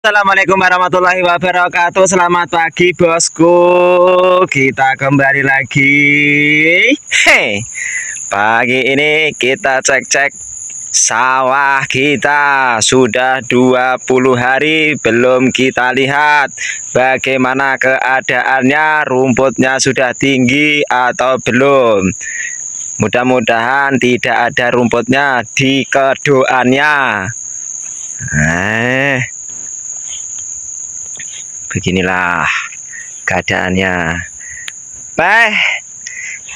Assalamualaikum warahmatullahi wabarakatuh. Selamat pagi bosku. Kita kembali lagi. Hei, pagi ini kita cek-cek sawah kita. Sudah 20 hari belum kita lihat bagaimana keadaannya, rumputnya sudah tinggi atau belum. Mudah-mudahan tidak ada rumputnya di kedoannya. Beginilah keadaannya.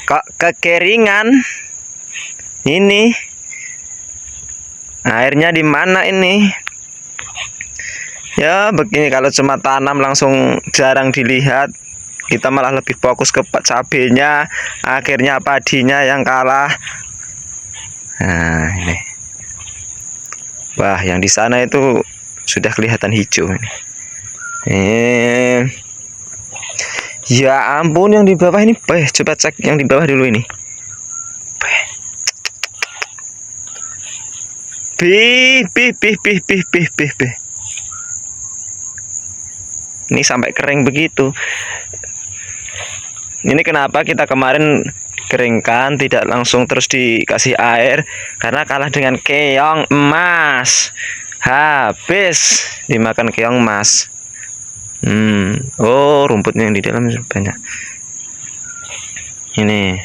Kok kekeringan? Ini airnya di mana ini? Ya begini, kalau cuma tanam langsung jarang dilihat. Kita malah lebih fokus ke cabenya, akhirnya padinya yang kalah. Nah ini. Wah, yang di sana itu sudah kelihatan hijau ini. Ya ampun, yang di bawah ini. Coba cek yang di bawah dulu ini. Ini sampai kering begitu. Ini kenapa kita kemarin keringkan, tidak langsung terus dikasih air, karena kalah dengan keong emas. Habis dimakan keong emas. Oh, rumputnya yang di dalam banyak. Ini.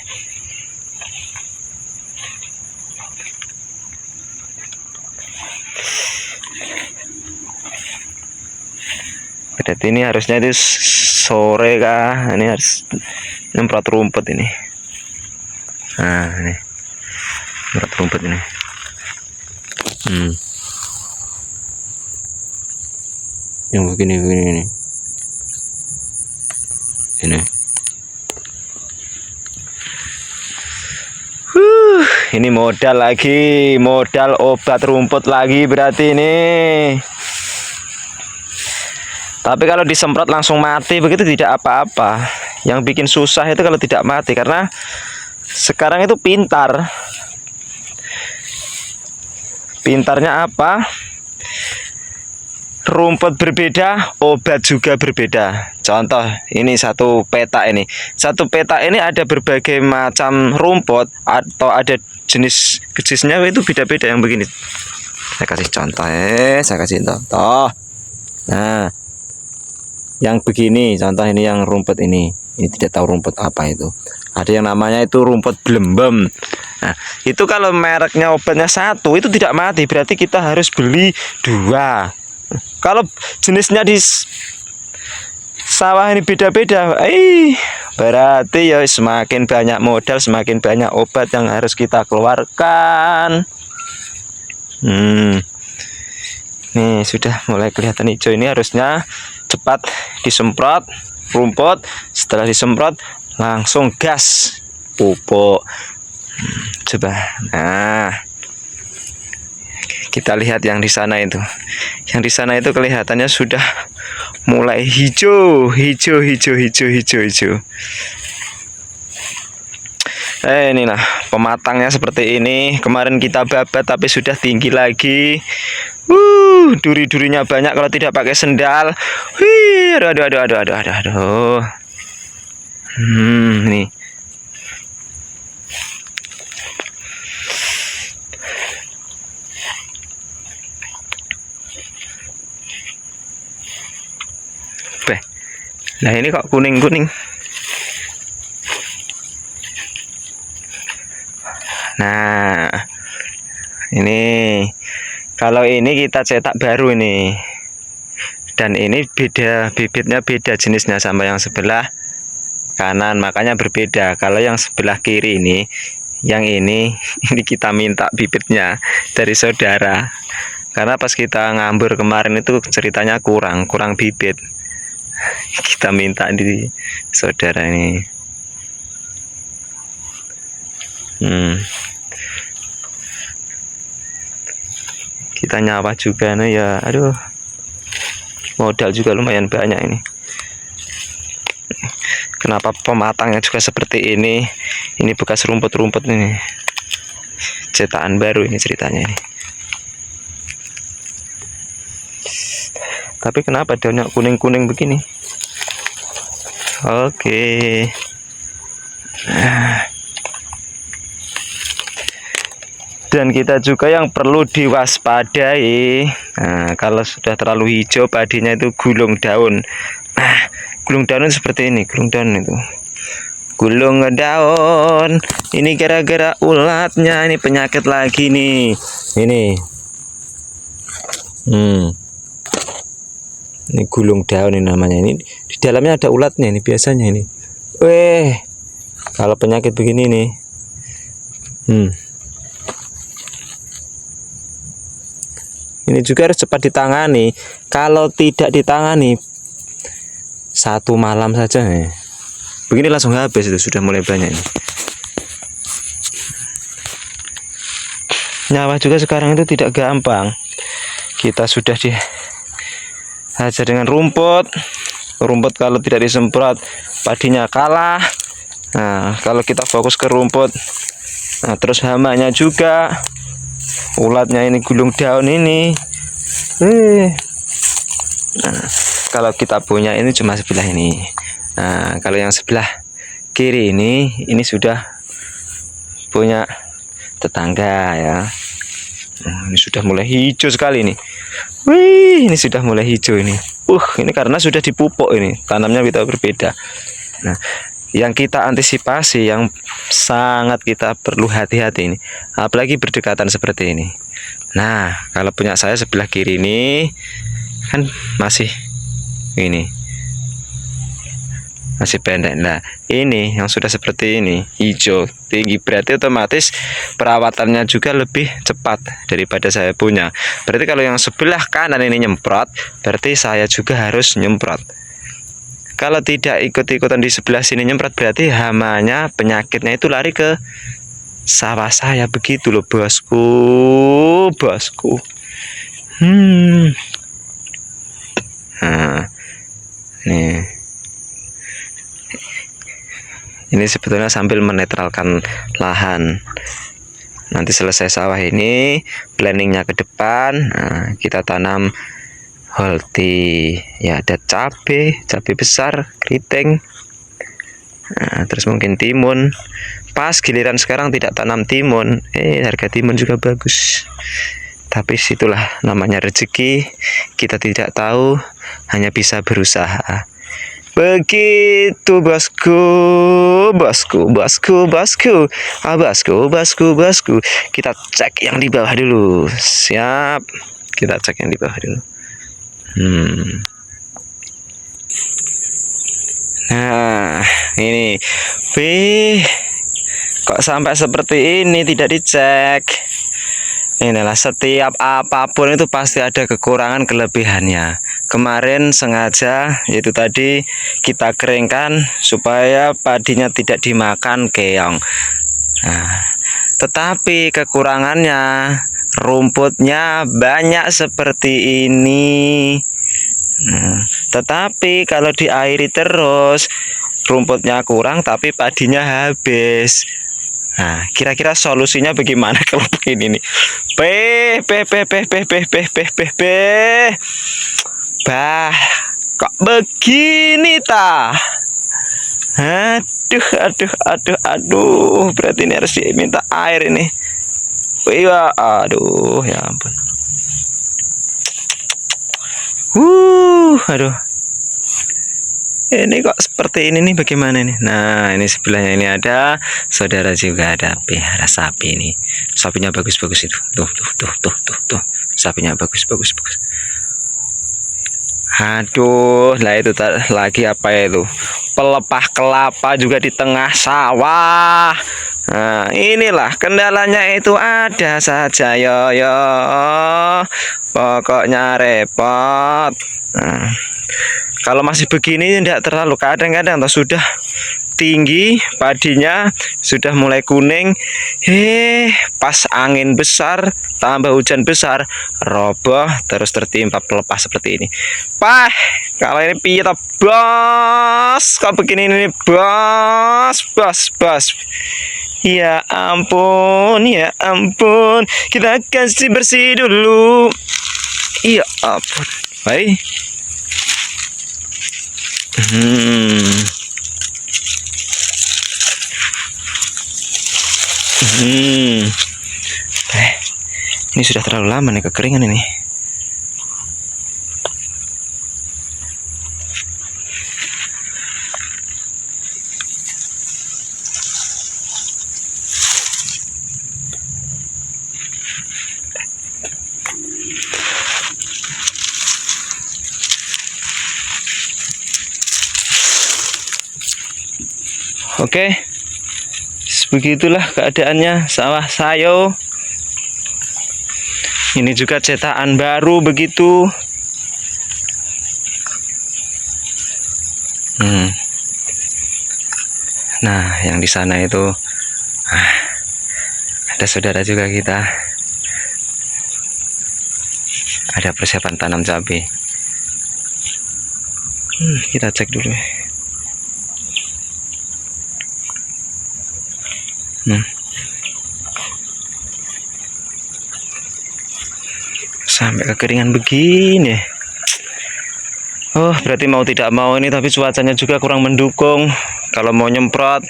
Berarti ini harusnya itu sore kah? Ini harus nyemprot rumput ini. Nah, ini. Nyemprot rumput ini. Yang begini ini. Ini. Ini modal lagi, modal obat rumput lagi berarti ini. Tapi kalau disemprot langsung mati begitu tidak apa-apa. Yang bikin susah itu kalau tidak mati, karena sekarang itu pintar. Pintarnya apa? Rumput berbeda, obat juga berbeda. Contoh, ini satu peta ini. Satu peta ini ada berbagai macam rumput atau ada jenisnya itu beda-beda yang begini. Saya kasih contoh, saya kasih contoh. Nah, yang begini, contoh ini yang rumput ini. Ini tidak tahu rumput apa itu. Ada yang namanya itu rumput belembem. Nah, itu kalau mereknya obatnya satu, itu tidak mati. Berarti kita harus beli 2. Kalau jenisnya di sawah ini beda-beda, berarti ya semakin banyak modal, semakin banyak obat yang harus kita keluarkan. Nih sudah mulai kelihatan hijau, ini harusnya cepat disemprot rumput. Setelah disemprot langsung gas pupuk. Coba, nah kita lihat yang di sana itu. Yang di sana itu kelihatannya sudah mulai hijau. Inilah pematangnya seperti ini. Kemarin kita babat tapi sudah tinggi lagi. Duri-durinya banyak kalau tidak pakai sendal. Aduh. Nih. Nah ini kok kuning-kuning. Nah ini kalau ini kita cetak baru ini, dan ini beda, bibitnya beda jenisnya sama yang sebelah kanan, makanya berbeda. Kalau yang sebelah kiri ini, yang ini kita minta bibitnya dari saudara, karena pas kita ngambur kemarin itu ceritanya kurang bibit. Kita minta di saudara ini. Kita nyawa juga nih ya. Aduh, modal juga lumayan banyak ini. Kenapa pematangnya juga seperti ini? Ini bekas rumput-rumput ini. Cetakan baru ini ceritanya ini. Tapi kenapa daunnya kuning-kuning begini? Oke. Dan kita juga yang perlu diwaspadai. Nah, kalau sudah terlalu hijau padinya itu gulung daun. Nah, gulung daun seperti ini, gulung daun itu. Gulung daun. Ini gara-gara ulatnya, ini penyakit lagi nih. Ini. Ini gulung daun ini namanya. Ini di dalamnya ada ulatnya ini biasanya ini. Kalau penyakit begini nih. Ini juga harus cepat ditangani. Kalau tidak ditangani, 1 malam saja nih. Begini langsung habis, itu sudah mulai banyak ini. Nyawa juga sekarang itu tidak gampang. Kita sudah dihajar dengan rumput. Rumput kalau tidak disemprot, padinya kalah. Nah, kalau kita fokus ke rumput, nah terus hamanya juga. Ulatnya ini gulung daun ini. Nah, kalau kita punya ini cuma sebelah ini. Nah, kalau yang sebelah kiri ini sudah punya tetangga ya. Ini sudah mulai hijau sekali nih. Wih, ini sudah mulai hijau ini. Ini karena sudah dipupuk ini, tanamnya kita berbeda. Nah, yang kita antisipasi, yang sangat kita perlu hati-hati ini, apalagi berdekatan seperti ini. Nah, kalau punya saya sebelah kiri ini kan masih pendek. Nah, ini yang sudah seperti ini, hijau tinggi, berarti otomatis perawatannya juga lebih cepat daripada saya punya. Berarti kalau yang sebelah kanan ini nyemprot, berarti saya juga harus nyemprot. Kalau tidak ikut-ikutan di sebelah sini nyemprot, berarti hamanya, penyakitnya itu lari ke sawah saya. Begitu loh bosku. Nah, nih. Ini sebetulnya sambil menetralkan lahan. Nanti selesai sawah ini, planningnya ke depan, nah, kita tanam holti, ya ada cabai besar, keriting, nah, terus mungkin timun. Pas giliran sekarang tidak tanam timun, harga timun juga bagus. Tapi situlah namanya rezeki, kita tidak tahu, hanya bisa berusaha. Begitu bosku. Kita cek yang di bawah dulu. Siap, kita cek yang di bawah dulu. Nah, ini kok sampai seperti ini tidak dicek. Inilah, setiap apapun itu pasti ada kekurangan kelebihannya. Kemarin sengaja itu tadi kita keringkan supaya padinya tidak dimakan keong. Nah, tetapi kekurangannya rumputnya banyak seperti ini. Nah, tetapi kalau diairi terus, rumputnya kurang tapi padinya habis. Nah, kira-kira solusinya bagaimana kalau begini nih? Bah, kok begini ta? Aduh, berarti ini harus diminta air ini. Iya, aduh, ya ampun. Aduh. Ini kok seperti ini nih, bagaimana nih? Nah, ini sebelahnya ini ada saudara juga ada pelihara sapi ini. Sapinya bagus-bagus itu. Tuh. Sapinya bagus. Aduh, lah itu lagi apa ya itu? Pelepah kelapa juga di tengah sawah. Nah, inilah kendalanya itu ada saja yo. Pokoknya repot. Nah, kalau masih begini tidak terlalu, kadang-kadang sudah tinggi padinya, sudah mulai kuning, pas angin besar tambah hujan besar, roboh terus tertimpa pelepah seperti ini. Kalau ini piye bos? Kok begini ini bos? Ya ampun, kita kasih bersih dulu. Ya ampun. Baik. Hmm. Hmm. Ini sudah terlalu lama nih kekeringan ini. Oke, begitulah keadaannya sawah sayo. Ini juga cetakan baru begitu. Nah, yang di sana itu ada saudara juga kita. Ada persiapan tanam cabai. Kita cek dulu. Sampai kekeringan begini. Oh, berarti mau tidak mau ini, tapi cuacanya juga kurang mendukung kalau mau nyemprot.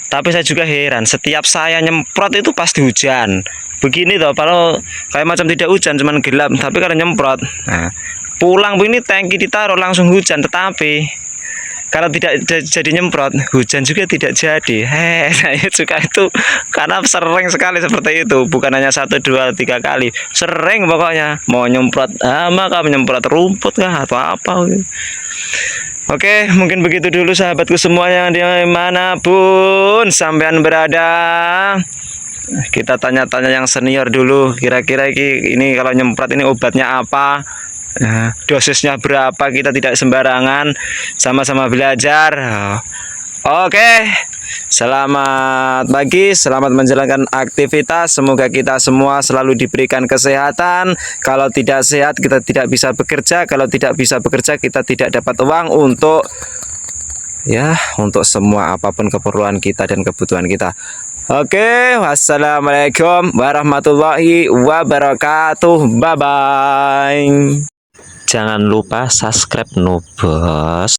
Tapi saya juga heran, setiap saya nyemprot itu pasti hujan. Begini toh, kalau kayak macam tidak hujan, cuman gelap. Tapi kalau nyemprot, nah, pulang begini tangki ditaruh langsung hujan. Tetapi kalau tidak jadi nyemprot, hujan juga tidak jadi. Saya suka itu karena sering sekali seperti itu. Bukan hanya 1, 2, 3 kali, sering pokoknya. Mau nyemprot maka menyemprot rumput kah atau apa. Oke, mungkin begitu dulu sahabatku semuanya dimanapun sampean berada. Kita tanya-tanya yang senior dulu. Kira-kira ini kalau nyemprot ini obatnya apa? Dosisnya berapa? Kita tidak sembarangan, sama-sama belajar. Oke, selamat pagi, selamat menjalankan aktivitas. Semoga kita semua selalu diberikan kesehatan. Kalau tidak sehat kita tidak bisa bekerja. Kalau tidak bisa bekerja kita tidak dapat uang untuk semua apapun keperluan kita dan kebutuhan kita. Oke, wassalamualaikum warahmatullahi wabarakatuh. Bye bye. Jangan lupa subscribe Nubos.